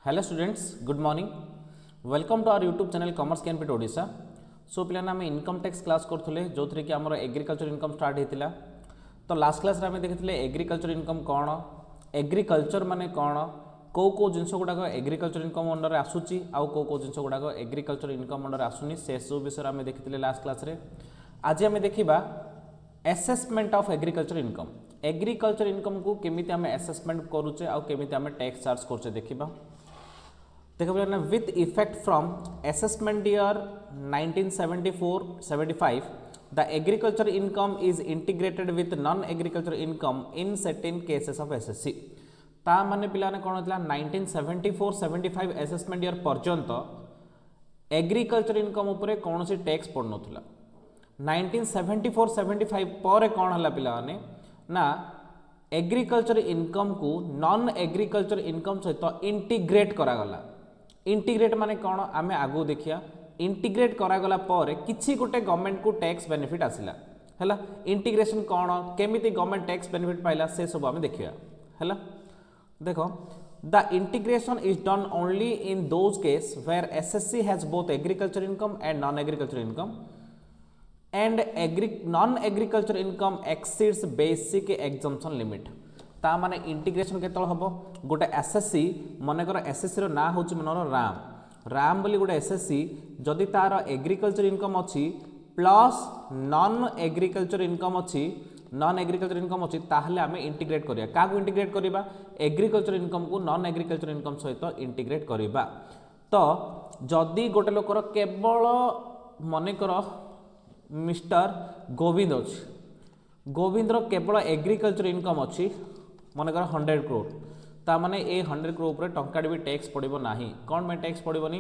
Hello students, good morning. Welcome to our YouTube channel commerce कैनपिट Odisha. So पिलाने आम income tax class करथुले जोथरे कि हमर एग्रीकल्चर इनकम स्टार्ट हेतिला। तो लास्ट क्लास रे हम देखिथिले एग्रीकल्चर इनकम कोन, एग्रीकल्चर माने कोन, को जिनस गुडाक एग्रीकल्चर इनकम अंडर आसुची आउ को जिनस गुडाक एग्रीकल्चर इनकम अंडर आसुनी से सब विषय हम देखिथिले लास्ट क्लास रे। आज हम देखिबा assessment of agriculture income. Agriculture income को केमिति हम एसेसमेंट करूचे आउ केमिति हम टैक्स चार्ज करचे देखिबा। देखो with effect from assessment year 1974-75 the agriculture income is integrated with non agriculture income in certain cases of SSC. ता माने पिलाने कोन होतला 1974-75 असेसमेंट ईयर पर्यंत एग्रीकल्चर इनकम उपरे कोनोसी टैक्स पड़नथला। 1974-75 पर कोन हला पिलाने ना एग्रीकल्चर इनकम को नॉन एग्रीकल्चर इनकम सहित इंटीग्रेट करा गला। इंटीग्रेट माने कौन आम आगु देखिया। इंटीग्रेट करागला पर किसी गोटे गवर्नमेंट को टैक्स बेनिफिट आसिला है। इंटीग्रेशन कौन केमिति गवर्नमेंट टैक्स बेनिफिट पाइला से सब आम देखिया है। देखो the integration is done only in those case where SSC has both agriculture income and non agriculture income and non agriculture income exceeds basic exemption limit. ता माने इंटीग्रेशन केतल हबो गोटे एसएससी मनकर एसएससी रो ना होची मनर राम बोली गोटे एसएससी जदि तार एग्रीकल्चर इनकम अछि प्लस नॉन एग्रीकल्चर इनकम अछि ताहले आमे इंटीग्रेट करिया। कागु इंटीग्रेट करिबा एग्रीकल्चर इनकम को नॉन एग्रीकल्चर इनकम सहित इंटीग्रेट करिबा। तो जदि गोटे लोकर केवल मनकर मिस्टर गोविंद अछि, गोविंदर केवल एग्रीकल्चर इनकम अछि मनकर 100 करोड़, ता माने ए 100 करोड़ ऊपर टंका भी टैक्स पड़िबो नाही। कोन में टैक्स पड़िबोनी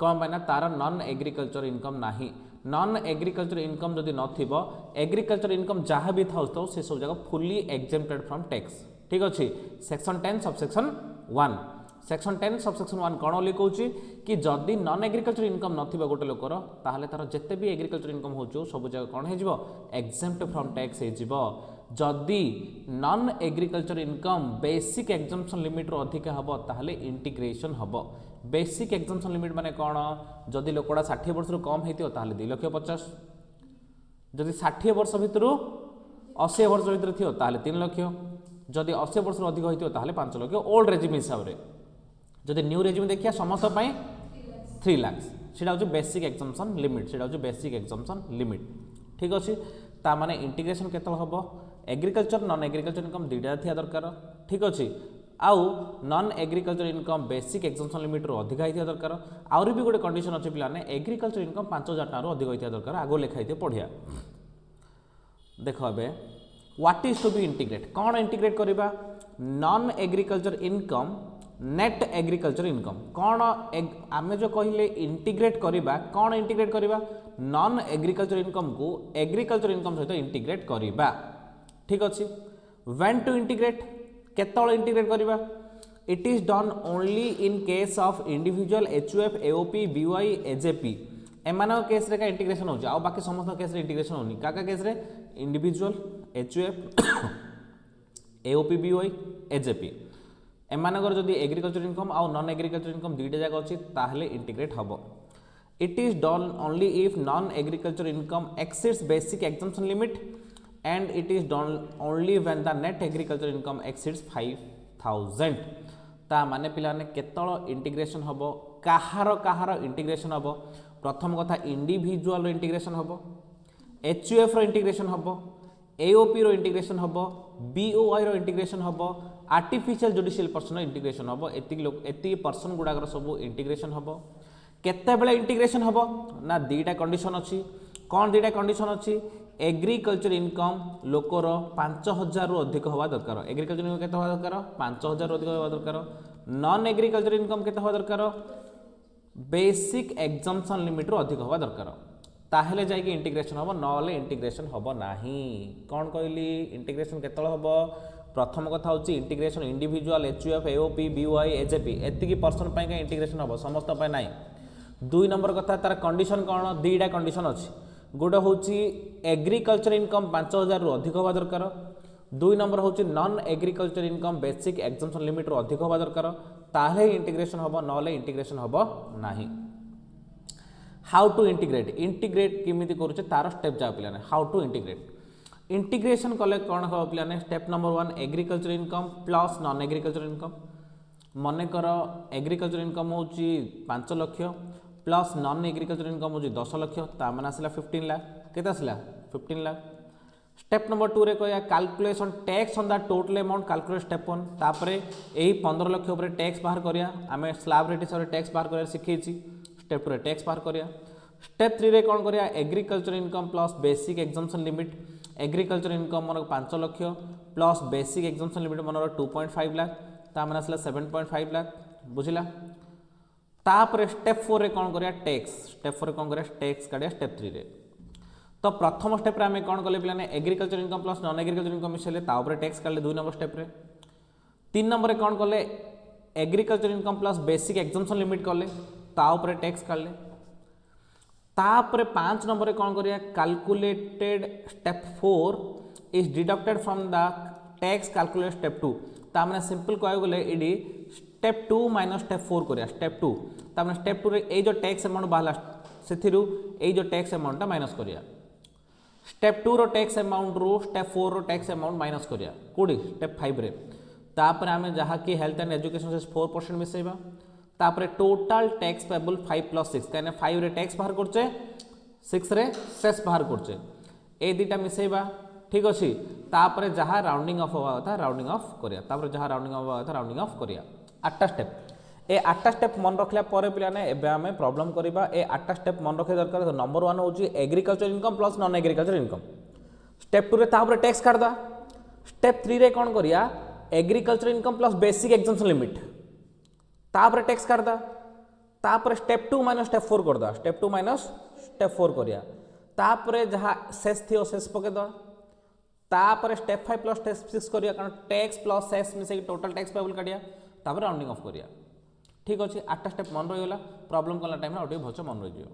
कोन पाइना तार नॉन एग्रीकल्चर इनकम नाही। नॉन एग्रीकल्चर इनकम जदि नथिबो एग्रीकल्चर इनकम जहाँ भी था तो से सब जगह फुल्ली एग्जेम्प्टेड फ्रॉम टैक्स। ठीक अच्छे। सेक्शन 10 सबसेक्शन 1 सेक्शन 10 सबसेक्शन 1 कौन बोली कहूँ कि जदि नॉन एग्रीकल्चर इनकम नथिबो गोटे लोकर ताहले तार जते भी एग्रीकल्चर इनकम हो सब जगह कौन हो एग्जेम्प्ट फ्रॉम टैक्स हो। जदि non agriculture income basic exemption limit रो अधिक हम ताहले इंटीग्रेशन हम। बेसिक एग्जम्पशन लिमिट माने कौन जदि लोकड़ा 60 वर्ष कम होती ताहले 2,50,000, जदि 60 वर्ष भितर 80 वर्ष भितर थी ताहले 3 लाख, जदि 80 वर्ष अधिक होती ताहले 5 लाख ओल्ड रेजिम हिसाब से। जदि न्यू रेजिम देखिए समस्त 3 लाख से बेसिक एग्जम्पशन लिमिट से बेसिक एग्जम्पशन लिमिट। ठीक अच्छे। ता माने इंटीग्रेशन केतल हम एग्रीकल्चर नॉन एग्रीकल्चर इनकम दुईटा थिया दरकार। ठीक अच्छे। आउ non agriculture income basic exemption limit रो अधिक होइथिया दरकार। आउरी भी गोटे कंडीशन अच्छे पिलाने एग्रीकल्चर इनकम 5,000 टका अधिक होइथिया दरकार। आगो लेखा होइथिया पढ़िया। देखो एबे what is to be integrate कौन इंटीग्रेट करिबा non agriculture income net agriculture income कौन आमे जो कहले इंटीग्रेट करिबा कौन इंटीग्रेट करिबा नॉन एग्रीकल्चर इनकम को एग्रीकल्चर इनकम सहित इंटीग्रेट करिबा। ठीक अच्छे। व्हेन टू इंटीग्रेट केतल इंटीग्रेट करिबा it is done only in case of individual HUF AOP BY AJP एमान केस रे का इंटीग्रेशन हो आ बाकी समस्त केस रे इंटीग्रेशन होनी का केस रे individual HUF AOP BY AJP एमानगर जदि एग्रीकल्चर इनकम आउ नॉन एग्रीकल्चर इनकम दुईटा जगह अच्छी ताहले इंटीग्रेट हम। It is done only if non agriculture income exceeds basic exemption limit and it is done only when the net agriculture income exceeds 5,000। ता माने पिलाने केतल इंटीग्रेशन हम काहार इंटीग्रेशन हम। प्रथम कथा इंडिविजुअल रो इंटीग्रेशन हम, एचयूएफ रो इंटीग्रेशन हम, एओपी रो इंटीग्रेशन हम, बीओआई रो इंटीग्रेशन हम, आर्टिफिशियल जुडिशियल पर्सन इंटीग्रेशन हम। एति पर्सन गुड़ाकर सब इंटीग्रेशन हम। केते बेले इंटीग्रेशन हम ना दुईटा कंडीशन अच्छी। कौन दुईटा कंडीशन अच्छी एग्रीकल्चर इनकम लोकर 5,000 रु अधिक हवा दरकार। एग्रीकल्चर इनकम केते हवा दरकार 5,000 रु अधिक हवा दरकार। नॉन एग्रीकल्चर इनकम केते हवा दरकार बेसिक एग्जम्पशन लिमिट रु अधिक हवा दरकार। ताहले जाइए इंटीग्रेशन हम नले इंटीग्रेशन हम नाही। कौन कहली इंटीग्रेशन केतल हम प्रथम कथा हूँ integration individual HUF AOP BY AJP एतिकी पर्सन का इंटीग्रेशन हम समस्त ना। 2 नंबर कथा तार कंडीशन कौन दुईटा कंडीशन अच्छी। गोटे हूँ एग्रीकल्चर इनकम 5,000 रु अधिक हवा दरकार। 2 नंबर हूँ non agriculture income basic exemption limit रु अधिक हवा दरकार। ताहले इंटीग्रेशन हम ना इंटीग्रेशन हम ना। हाउ टू इंटीग्रेट इंटीग्रेट केमी करुचे तार स्टेप जा पे हाउ टू इंटीग्रेट इंटीग्रेशन कले कौन हम पे step number 1 agriculture income plus non agriculture income मनकर एग्रीकल्चर इनकम हूँ 5 lakh plus non agriculture income हूँ 10 लाख ताने आसला 15 लाख केते आसला 15 लाख। स्टेप नंबर 2 रे कहया calculation tax on the total amount calculate step 1 तापरे एही 15 लाख ऊपर टैक्स बाहर करिया आमे स्लैब रेट हिसाब रे टैक्स बाहर करिया सिखैछि। स्टेप 2 रे टैक्स बाहर करिया। स्टेप 3 रे कौन करिया agriculture income plus basic exemption limit agriculture income मन 5 lakh plus basic exemption limit मन 2.5 लाख तामने आसला 7.5 लाख बुझिला। तापर स्टेप 4 रे कौन करिया टैक्स स्टेप 4 रे कौन करिया टैक्स काढिया स्टेप 3 रे। तो प्रथम स्टेप रे आमे कौन कले पिलाने agriculture income plus non agriculture income मिसेले ता ऊपर टैक्स काढले 2 नंबर स्टेप रे। 3 नंबर रे कौन कले agriculture income plus basic exemption limit कले ता ऊपर टैक्स काढले। तापर 5 नंबर रे कौन करिया calculated step 4 is deducted from the tax calculate step 2 तामने सिंपल कहय गले इडी स्टेप 2 माइनस स्टेप 4 करिया स्टेप 2 तामने स्टेप 2 रे ए जो टैक्स अमाउंट बाहला सेथिरु ए जो टैक्स अमाउंट ता माइनस करिया। स्टेप 2 रो टैक्स अमाउंट रो स्टेप 4 रो टैक्स अमाउंट माइनस करिया कोडी स्टेप 5 रे। तापर आमे जहा कि हेल्थ एंड एजुकेशन से 4% मिसेबा तापर टोटल टैक्स पेबल 5 प्लस 6 कहने 5 रे टैक्स बाहर करचे 6 रे सेस बाहर करचे ए दुटा मिसेबा ठीक अच्छी। तापर जहाँ राउंडिंग ऑफ हवा था राउंडिंग ऑफ करिया तापर जहाँ राउंडिंग ऑफ हवा था राउंडिंग ऑफ करिया। 8टा स्टेप ए 8टा स्टेप मन रखला परे पिलाने एबे आमे प्रॉब्लम करिबा ए 8टा स्टेप मन रखे दरकार। नंबर 1 होची agriculture income plus non agriculture income. Step 2 रे तापर टैक्स काढदा। स्टेप 3 रे कोन करिया agriculture income plus basic exemption limit तापर टैक्स काढदा। तापर स्टेप 2 माइनस स्टेप 4 करदा स्टेप 2 माइनस स्टेप 4 करिया। तापर जहाँ शेष थियो शेष पकेदा। तापर स्टेप 5 प्लस स्टेप 6 करिया कारण टैक्स प्लस सेस मिसे टोटल टैक्स पेबल काढिया तापर राउंडिंग ऑफ करिया ठीक अछि। 8टा स्टेप मन रही गला प्रॉब्लम कला टाइम ओटे भच मन रही जियो।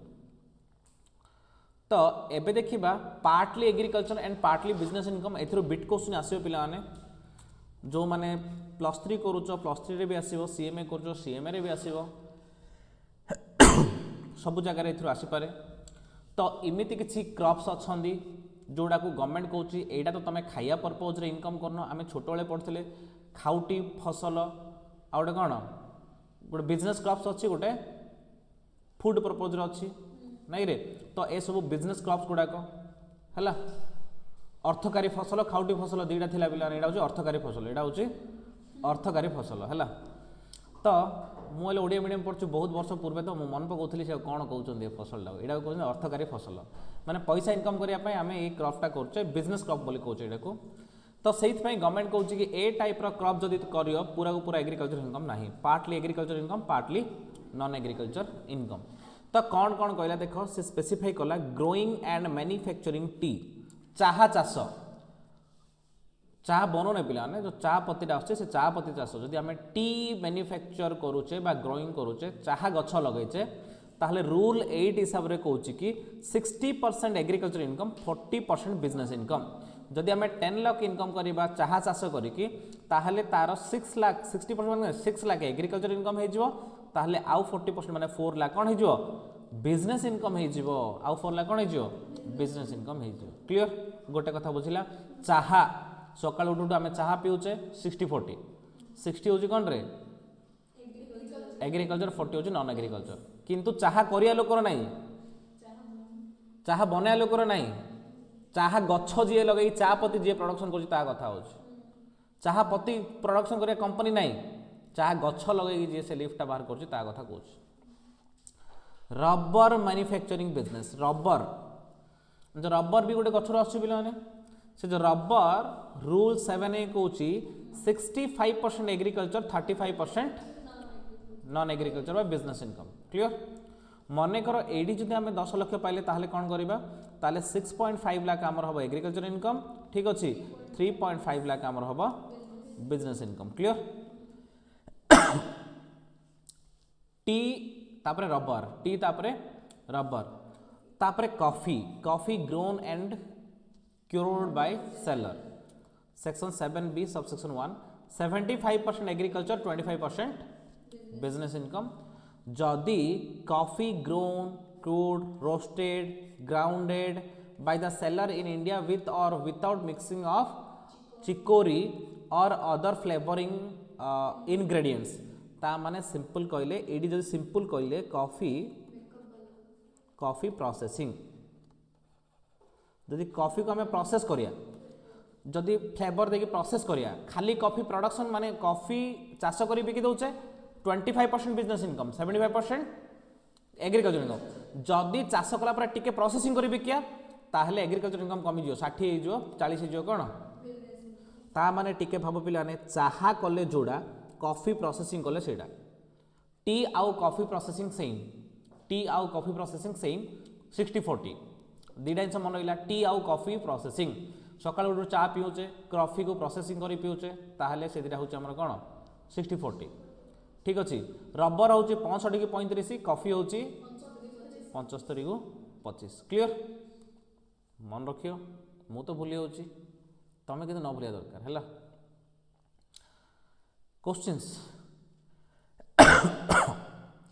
तो एबे देखिबा partly agriculture and partly business income एथिरो बिट क्वेश्चन आसीबो पिला माने जो माने +3 करूचो +3 रे भी आसीबो सीएमए करूचो सीएमए रे भी आसीबो सब जगह रे एथिरो आसी पारे। तो इमिति किछि क्रॉप्स अछंदी जोड़ा को गवर्नमेंट कहूँ एटा तो तुम खाया पर्पज रे इनकम करनो आमे छोट बेले पढ़ते खाउटी फसल आ गोटे कौन गोटे बिजनेस क्रॉप्स अच्छी गोटे फूड पर्पज रे अच्छी नहीं रे। तो ए सब बिजनेस क्रॉप्स गुड़ाक है अर्थकारी फसल खाउटी फसल दुईटा थिला पिला एटा होची अर्थकारी फसल एटा होची अर्थकारी फसल है। तो मुझे ओडिया मीडियम पढ़ु बहुत वर्ष पूर्वे तो मन पकाउली से कौन कहते फसल यहाँ कहते अर्थकारी फसल माने पैसा इनकम करने आम ये क्रॉपटा करुचे बिजनेस क्रॉप बोली कहूँ यहाँ। तो से गवर्नमेंट कहूँ कि ए टाइप क्रॉप जब कर पूरा को पूरा एग्रीकल्चर इनकम ना partly agriculture income partly non agriculture income. तो कौन कौन कहला देख से स्पेसिफाई कला ग्रोइंग एंड मैन्युफैक्चरिंग टी चाहा चाष चाह बनौने पिलाने जो चाह पत्तीटा आसे से चाह पत्ती चाष जदि आम टी मैन्युफैक्चर करुचे बा ग्रोइंग करुचे चाह गछ लगेचे ताहले रूल 8 हिसाब रे कहूँ कि 60% एग्रीकल्चर इनकम 40% बिजनेस इनकम। जदि आम 10 लाख इनकम करवा चाह चाष करी ताहले तार 6 लाख 60% 6 लाख एग्रीकल्चर इनकम हो ताहले आउ 40% माने 4 लाख कौन हो बिजनेस इनकम हो आउ 4 लाख कौन हो बिजनेस इनकम हो। क्लियर गोटे कथा बुझिला चाह सकाल उठू आम चाह पीऊचे 60-40 60 हूँ कौन रे एग्रीकल्चर 40 हूँ नॉन एग्रीकल्चर किंतु चाह करिया लोकर नहीं चाह बनाया लोकर नहीं चाह गछ जी लगे चाह पत्ती जी प्रोडक्शन कर कथा हो चाह पत्ती प्रोडक्शन करिया कंपनी नहीं चाह गछ लगे जी से लिफ्टा बाहर कर कथा कहूँ। रबर मैन्युफैक्चरिंग बिजनेस रबर जो रबर भी गोटे गछर आस पे से जो रबर रूल 7A कहूँ 65% एग्रीकल्चर 35% नॉन एग्रीकल्चर बा बिजनेस इनकम। क्लियर मनकर एडी जदि आम 10 लाख पाइले ताहले कौन करबा ताहले 6.5 लाख आमर हम एग्रीकल्चर इनकम ठीक अच्छे 3.5 लाख आमर हम बिजनेस इनकम। क्लियर टी तापरे रबर टी तापरे रबर तापरे coffee coffee grown and cured by seller section 7B subsection 1 75% agriculture 25% business income जदि coffee grown cured roasted grounded by the seller in India with or without mixing of chicory or other flavoring ingredients ता माने simple कहले AD जदि simple कहले coffee processing जदि coffee को हमें process करिया जदि फ्लेवर देकी प्रोसेस करिया खाली कॉफी प्रोडक्शन माने कॉफी चाष करी बिकी दउचे 25% बिजनेस इनकम 75% एग्रीकल्चर इनकम जदि चाष कला पर टिके प्रोसेसिंग करी बिकिया ताहले एग्रीकल्चर इनकम कमी जो 60 हो 40 हो कौन ता माने टिके भाव पिलाने चाहा कले जोड़ा कॉफी प्रोसेसिंग कले सेटा टी आउ कॉफी प्रोसेसिंग सेम टी आउ कॉफी प्रोसेसिंग सेम 60-40 दुईटा जिन मन रहा टी आउ कॉफी प्रोसेसिंग सकाल उठू चा पिउचे कॉफी को प्रोसेसिंग करी पिउचे ताहले से दुईटा होचे हमर कोन 60-40 ठीक अच्छे रबर हूँ 65 की 35 कॉफी हूँ 75 को 25 क्लियर मन रखियो मु तो भूली जाऊँगी तुम्हें कि न भूलिया दरकार है क्वेश्चंस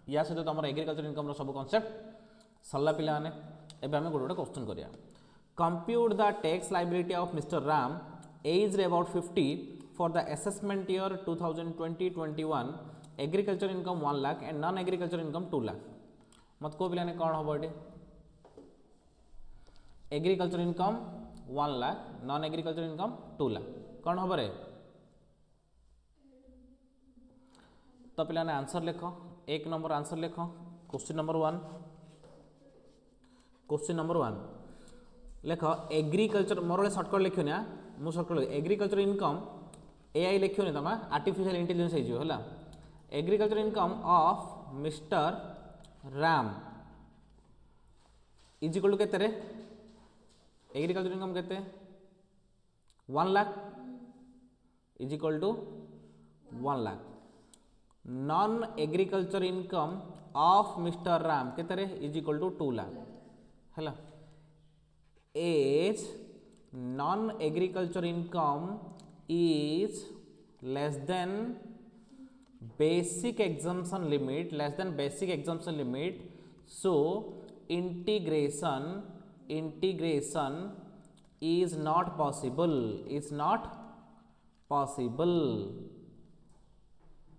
या सहित तुम एग्रीकल्चर इनकम सब कॉन्सेप्ट सरला पिला माने एबे हमें गोटे क्वेश्चन करिया compute the tax liability of mister Ram age about 50 for the assessment year 2020-21 agriculture income 1 lakh and non agriculture income 2 lakh मत को पिलाने कौन हम ये agriculture income 1 lakh non agriculture income 2 lakh कौन हम रे तो पिलाने आंसर लिख एक नंबर आंसर लिख क्वेश्चन नंबर 1 लिख एग्रीकल्चर मोर सर्टकट लिखो ना मु सर्टकट एग्रीकल्चर इनकम एआई लिखो तुम आर्टिफिशियल इंटेलिजेंस हो agriculture income of mister Ram is equal to केते रे एग्रीकल्चर इनकम केते 1 lakh is equal to 1 lakh non agriculture income of mister Ram केते रे इज इक्वल टू 2 लाख हैला as non agriculture income is less than basic exemption limit so integration is not possible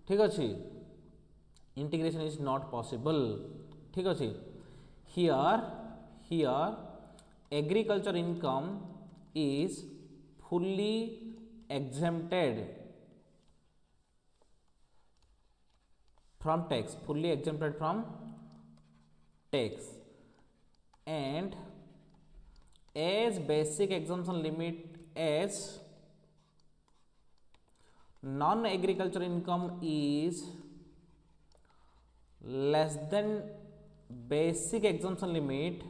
ठीक अच्छे integration is not possible ठीक अच्छे here agriculture income is fully exempted from tax and as basic exemption limit as non agriculture income is less than basic exemption limit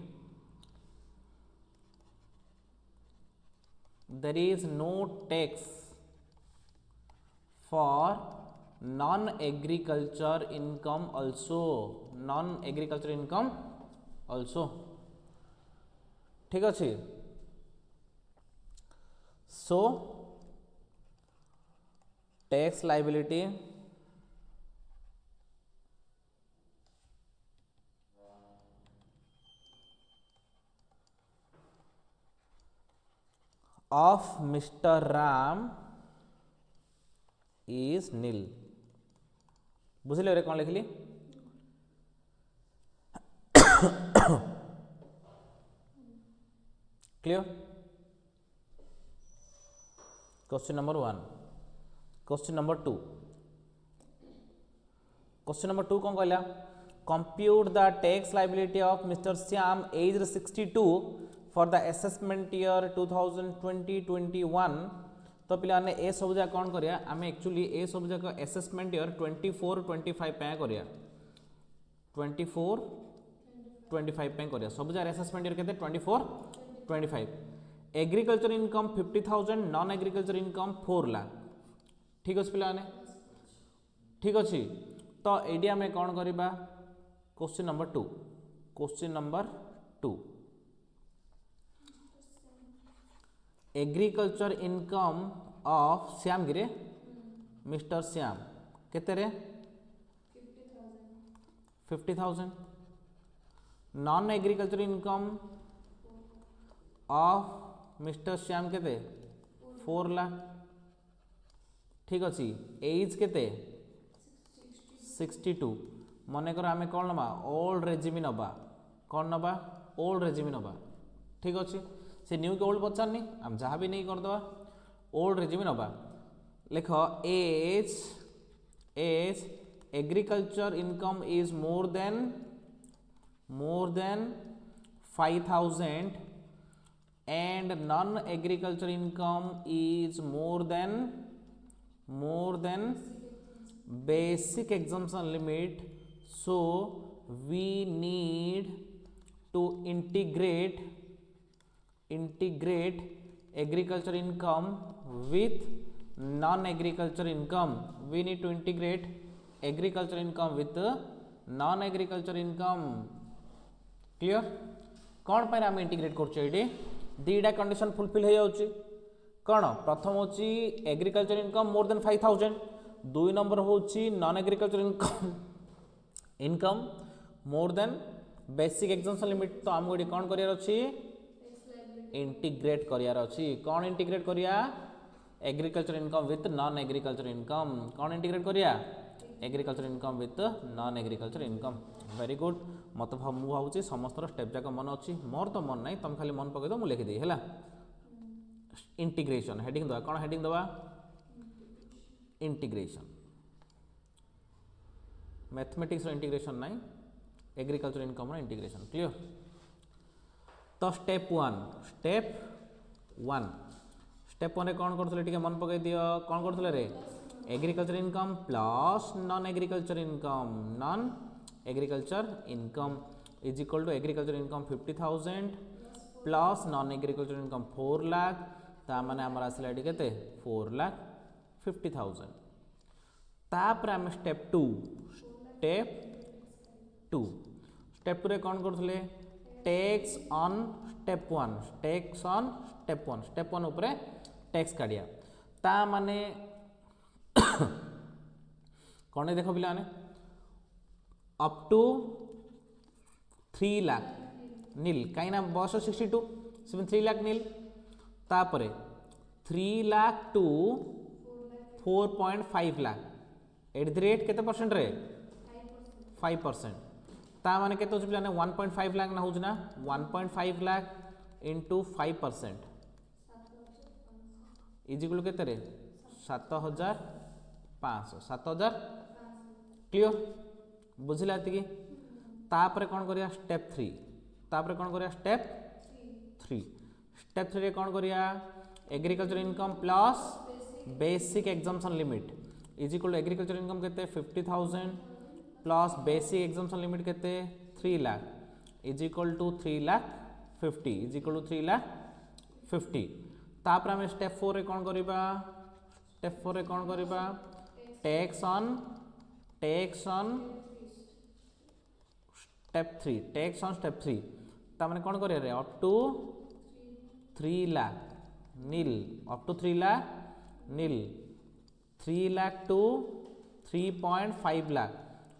there is no tax for non agriculture income also ठीक अच्छे so tax liability of Mr. Ram is nil बुझिले रे कौन लिखली clear question number 1 question number 2 कौन कहला compute the tax liability of mister Shyam age 62 for the assessment year 2020-21 तो पिलाने ए सब जगह कौन करिया आम एक्चुअली ए सब जगह असेसमेंट ईयर 24-25 पे करिया 24-25 पे करिया सब जगह असेसमेंट ईयर केते 24-25 agriculture income 50,000 non agriculture income 4 lakh ठीक अच्छे पिलाने ठीक अच्छे तो ये आम कौन करवा question number 2 agriculture income of Shyam गिरे मिस्टर श्याम केते रे 50,000 non agriculture income of mister Shyam केते 4 लाख ठीक अच्छी एज केते 62 मनकर आम कौन नवा ओल्ड रेजिमी नवा कौन नवा ओल्ड रेजिमी नवा ठीक अच्छे से न्यू के ओल्ड पचारनी आम जहाँ भी नहीं करदे ओल्ड रेजिमी नवा लिख as as agriculture income is more than 5,000 and non agriculture income is more than basic exemption limit, so we need to integrate agriculture income with non agriculture income. We need to integrate agriculture income with non agriculture income. Clear? कौन पर आम integrate कर दीटा condition fulfil हो जाउची कौन प्रथम होची agriculture income मोर than 5,000 दुई नंबर होची non agriculture income more than basic exemption limit तो आमको ये कौन करियार अछि इंटीग्रेट करियार अछि कौन इंटीग्रेट करिया agriculture income with non agriculture income कौन इंटीग्रेट करिया agriculture income with non agriculture income very good मत मुझे समस्त स्टेप जाक मन अच्छी मोर तो मन ना तुम खाली मन पकईद मुझे लिखिदी है इंटीग्रेशन हेडिंग दवा कौन हेडिंग दवा इंटीग्रेशन मैथमेटिक्स इंटीग्रेशन ना एग्रीकल्चर इनकम इंटीग्रेशन क्लियर तो स्टेप वन कौन करते मन पकई दियो कौन करते रे agriculture income plus non agriculture income is equal to agriculture income 50,000 plus non agriculture income 4 lakh ता माने हमर आसला एटी केते 4,50,000 तापर हम स्टेप 2 रे कौन करथले टैक्स ऑन स्टेप 1 ऊपर टैक्स काढ़िया ता माने कौन देख पिला अप टू 3 लाख नील कहीं बयस 62 से 3 लाख नील तापर 3 lakh to 4.5 lakh at the rate केते परसेंट रे 5% ता माने केते होछ पिला 1.5 लाख ना होछ ना 1.5 लाख इंटू 5% इज इक्वल केते रे 7,500 क्लियर बुझिला एतिकी तापर कौन करिया स्टेप 3 रे कौन करिया agriculture income plus basic exemption limit is equal to agriculture income केते 50,000 प्लस बेसिक एग्जाम्पशन लिमिट केते 3 लाख इज इक्वल टू 3,50,000 तापर हम स्टेप 4 रे कौन करिबा टैक्स ऑन स्टेप 3 तामने कौन करिया रे up to 3 lakh nil 3 lakh to 3.5 lakh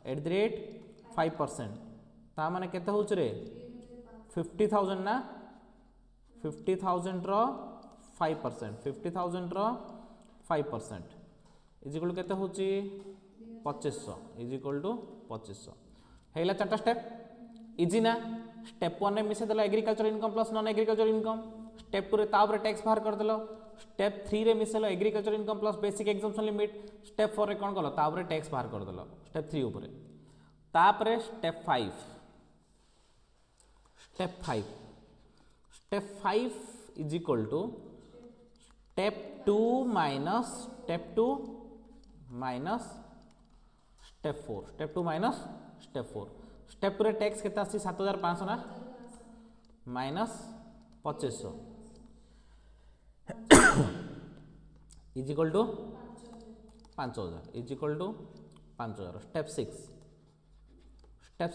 at the rate 5% तामने केते होछ रे 50,000 ना 50,000 रो 5% इज इक्वल केते होची 2500 इज इक्वल टू 2500 हेला चारटा स्टेप इजी ना स्टेप 1 रे मिसे देला agriculture income plus non agriculture income step 2 रे तापर टैक्स बाहर कर देलो स्टेप 3 रे मिसेलो agriculture income plus basic exemption limit step 4 रे कोन कलो तापर टैक्स बाहर कर देलो स्टेप 3 ऊपर तापर step 5 is equal to step 2 minus step 4 step 2 रे टैक्स केते आसी 7,500 ना minus 2500 is equal to 5,000 is equal to 5,000 step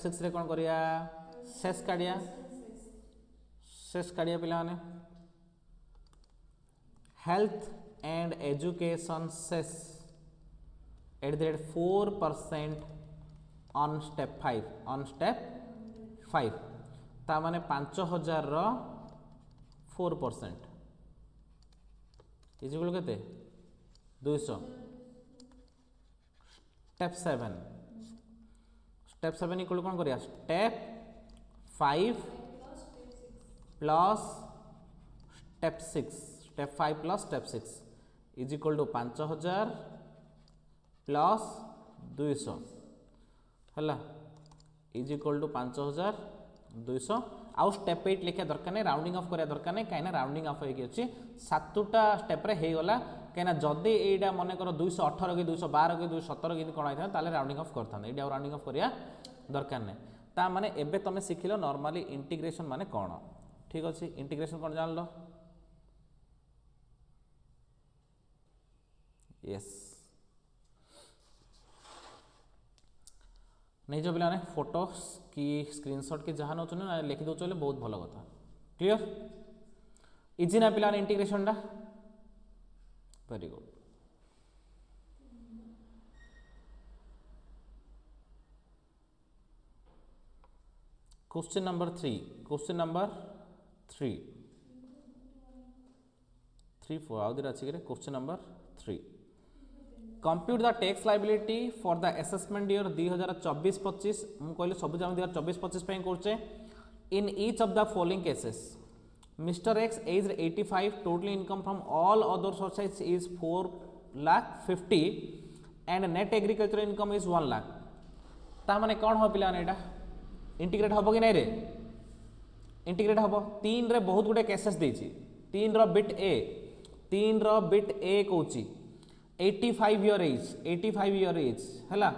6 रे कोन करिया शेष काढ़िया पिला माने health and education cess at the rate 4% on step 5 on step 5 ता माने 5000 रो 4% इज इक्वल केते 200 स्टेप 7 इक्वल कौन करिया step 5 plus step 5 plus step 6 is equal to 5000 plus 200 है इज इक्वल टू 5200 आउ स्टेप 8 लिखा दरकार नहीं राउंडिंग ऑफ करा दरकार नहीं कहीं राउंडिंग ऑफ होगी अच्छी 7टा स्टेप रे गला कहीं जदि यहाँ मन कर 218 कि 212 कि 217 कि कौन होता है राउंडिंग ऑफ करता ये राउंडिंग ऑफ करा दरकार नहीं ता माने एबे तुम शिखिल नॉर्मली इंटीग्रेशन माने कौन ठीक अच्छे इंटीग्रेशन कौन जान लो यस नहीं जो पिला फोटो कि स्क्रीनशॉट कि जहाँ नौ ना लिखि दौच बहुत भल कथा क्लियर इजी ना पिला इंटीग्रेशन टा वेरी गुड क्वेश्चन नंबर 3 4 आउ दिन अच्छी question number 3 compute the tax liability for the assessment year 2024-25 मु कहले सब जम 2024-25 पे करछे in each of the following cases mister X age 85 total income from all other sources is 4,50,000 and net agriculture income is 1 lakh ता माने कौन हो पिला एटा इंटीग्रेट हबो कि नहीं रे इंटीग्रेट हबो 3 रे बहुत गुडे केसेस देछि 3 रो बिट ए कहूची 85 ईयर एज है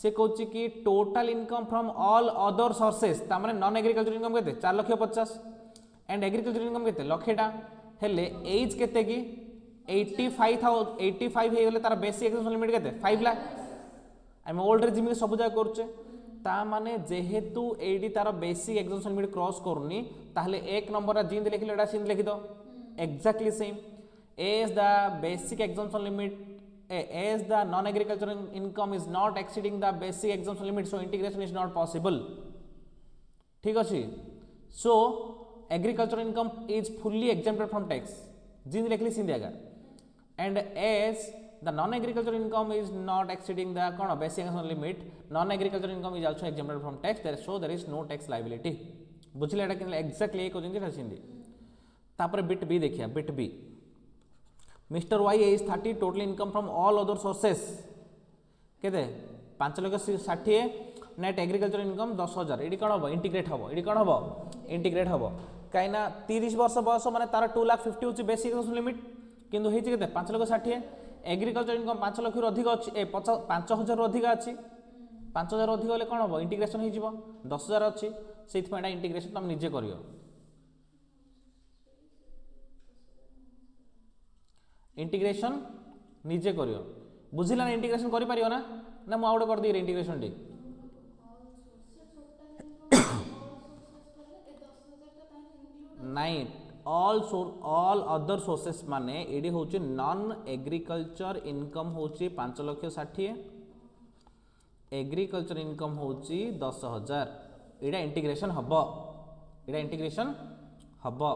से कहूँ कि total income from all other sources तार नॉन एग्रीकल्चर इनकम के 4,50,000 एंड एग्रीकल्चर इनकम के लक्षेटा हेले एज के 85 हो गले तार बेसिक एक्सपेंशन लिमिट के 5 लाख आम ओल्ड रे जिमी सब जगह करचे ता माने जेहेतु एडी तार बेसिक एक्सपेंशन लिमिट क्रॉस करनी ताहले एक नंबर जिंद लिखिले एटा सिंध लिखि दो exactly same as the basic exemption limit as the non-agricultural income is not exceeding the basic exemption limit so integration is not possible ठीक अच्छे so agricultural income is fully exempted from tax जिन लिखली सिंध आगा and as the non-agricultural income is not exceeding the कौन basic exemption limit non-agricultural income is also exempted from tax there so there is no tax liability बुझले एटा कि exactly एक होजंती सिंधी तापर bit B देखिया bit B mister Y age 30 total income from all other sources केते 5,60,000 net agriculture income 10,000 ये कौन हम इंटीग्रेट हम ये कौन हम इंटीग्रेट हम कहीं 30 वर्ष बयस माने तार 2,50,000 हूँ बेसिक एक्सपेंशन लिमिट किंतु होती के 5,60,000 एग्रीकल्चर इनकम 5 लाख अधिक अच्छी 5,000 अधिक अच्छी 5,000 अधिक हेल्ले कौन हम इंटीग्रेशन हो 10,000 अच्छी से इंटीग्रेशन तुम निजे कर इंटीग्रेशन निजे करियो बुझिला ना इंटीग्रेशन करि परियो ना ना मु आउट कर दी इंटीग्रेशन टी नहीं ऑल अदर सोर्सेस माने एडी होची नॉन एग्रीकल्चर इनकम होची 5,60,000 एग्रीकल्चर इनकम होची 10,000 एडा इंटीग्रेशन हबो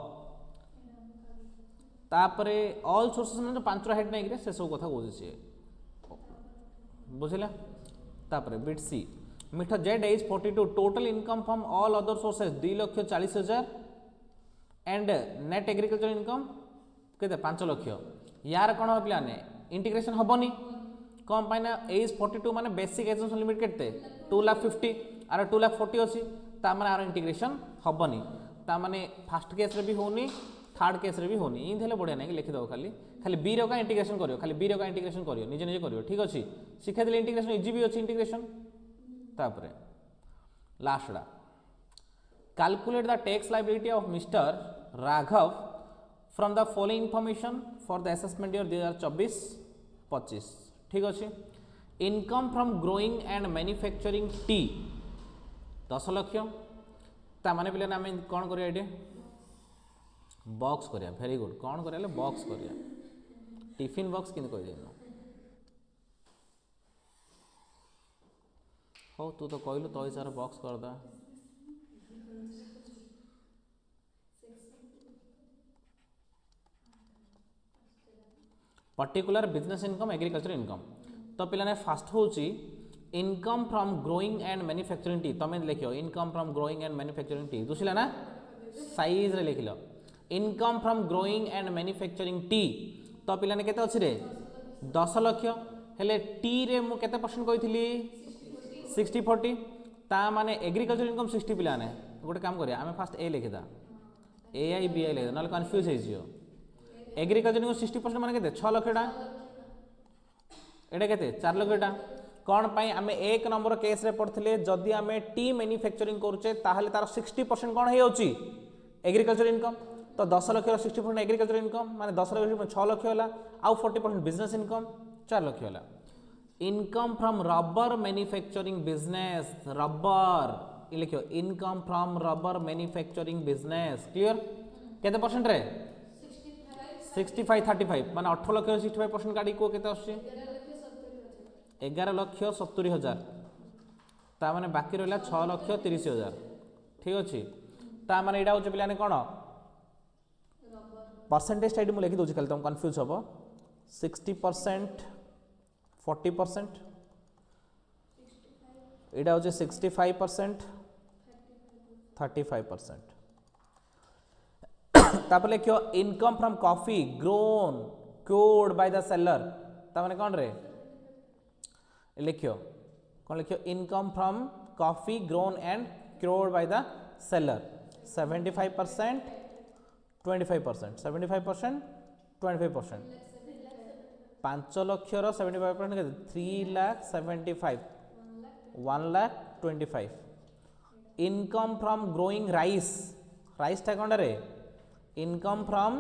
तापरे ऑल सोर्सेस में 5 हेड नहीं से सब कथा कहूँ सी बुझला तापरे bit C mister Z age 42 total income from all other sources 2,40,000 and net agriculture income के 5 लाख यार कौन हम पे इंटीग्रेशन हेनी कौन पाई ना एज 42 माने बेसिक एक्सपेंशन लिमिट के 2,50,000 आर 2,40,000 अच्छी तार आर इंटीग्रेशन हेनी ताने फास्ट केस रे भी होनी थर्ड केस रे भी होनी इन बढ़िया नहीं लिखिद खाली खाली बी रा इंटीग्रेशन करियो खाली बी रा इंटीग्रेशन करियो निजे निजे करियो ठीक अच्छे शिखा देले इंटीग्रेशन इजी भी अच्छी इंटीग्रेशन तापरे लास्टडा calculate the tax liability of mister Raghav from the following information for the assessment year 2024-25 ठीक अच्छे income from growing and manufacturing tea 10 lakh ताने पे आम कौन करिया ये बॉक्स करिया वेरी गुड कौन करिया बॉक्स करिया टिफिन बॉक्स कि कह हो तू तो कहलु तो हिसाब से बॉक्स कर दा particular business income agriculture income तो पिलाने फास्ट होची income from growing and manufacturing tea तमें लिखियो income from growing and manufacturing tea दुसिला ना साइज रे लिखिलो income from growing and manufacturing tea तो पिलाने केते अछि रे 10 लाख हेले टी रे मु केते परसेंट कहिथिली 60-40 ता माने एग्रीकल्चर इनकम 60 पिलाने गोटे काम करिया आमे fast A लिखिदा A I B I लिखिदा नले कंफ्यूज हे जियो एग्रीकल्चर इनकम 60% माने केते 6 लाख टा एटा केते 4 लाख टा कौन पाई आमे एक नंबर केस रे पढ़थिले जदि आमे टी मैन्युफैक्चरिंग करूचे ताहले तार 60% कौन हे होची एग्रीकल्चर इनकम तो 10 लाख 60% एग्रीकल्चर इनकम माने 10 लाख 6 लाख होला आउ 40% बिजनेस इनकम 4 लाख होला income from rubber manufacturing business rubber ये लिखियो income from rubber manufacturing business clear केते परसेंट रे 65-35 माने 18 लाख 65% गाड़ी को केते आछी 11,70,000 ता माने बाकी रहला 6,30,000 ठीक अछि ता माने एडा होचे पिलाने कोन परसेंटेज टाइड मु लिखि दोछि खाली तुम कंफ्यूज हबो 60% 40% एडा होचे 65% 35% तापर लिखियो income from coffee grown cured by the seller ता माने कोन रे लिखियो कौन लिखियो income from coffee grown and cured by the seller 75% 25% 75% 25% 5 lakh 75% के 3,75,000 1,25,000 income from growing rice rice टा कौन रे income from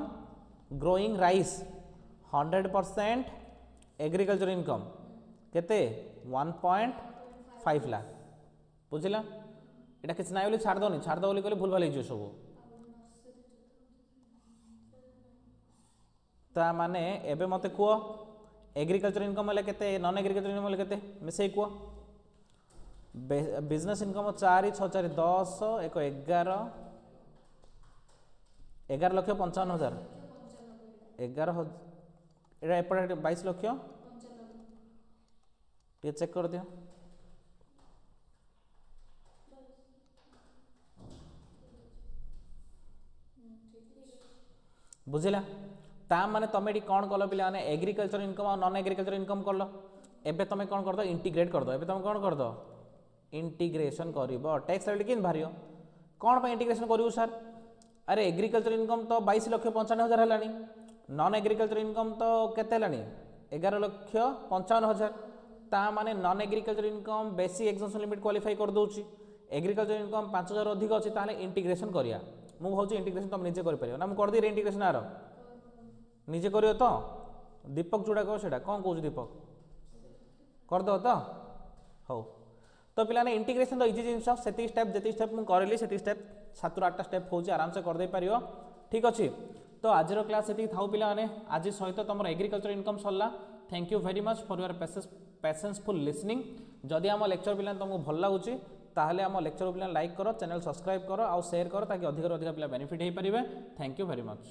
growing rice 100% agriculture income केते 1.5 लाख बुझिला एटा किछ नाइ बोली छाड़ दो बोली कहले भूल भाल हो सब ता माने एबे मते कुओ एग्रीकल्चर इनकम वाले केते नॉन एग्रीकल्चर इनकम वाले केते मिसे कुओ बिजनेस इनकम 4 6 4 10 1 11 11,55,000 11 एटा एपटे 22 लाख ये चेक कर दियो बुझिला ता माने तमे कौन कल पिला माने एग्रीकल्चर इनकम और नॉन एग्रीकल्चर इनकम कर लो एबे तमे कौन कर दो इंटीग्रेट कर दो एबे तमे कौन कर दो इंटीग्रेशन करिवो टैक्स लाइबिलिटी किन भारियो कौन पे इंटीग्रेशन करिवो सर अरे एग्रीकल्चर इनकम तो 22,95,000 हलानी नॉन एग्रीकल्चर इनकम तो केते हलानी 11,55,000 ता माने non agriculture income basic exemption limit qualify कर दोची एग्रीकल्चर इनकम 5,000 अधिक अछि ताले इंटीग्रेशन करिया मु भाउची इंटीग्रेशन तुम निजे कर परियो ना मु कर दी इंटीग्रेशन आरो निजे करियो तो दीपक जोड़ा कहो सेटा कोन कहू दीपक कर दो तो हो तो पिला ने इंटीग्रेशन तो इजी जिंस सेति स्टेप जेति स्टेप मु करली सेति स्टेप 7-8 स्टेप होची आराम से कर दे परियो ठीक अछि तो आज रो क्लास सेति थाउ पिला ने आज सहित तमर एग्रीकल्चर इनकम सरला thank you very much for your patienceful listening जदि आम लेक्चर पिला तुमको भल लगुच ताहले आम लेक्चर पिला लाइक करो चैनल सब्सक्राइब करो आउ शेयर करो ताकि अधिक पिला बेनिफिट हो पारे थैंक यू वेरी मच।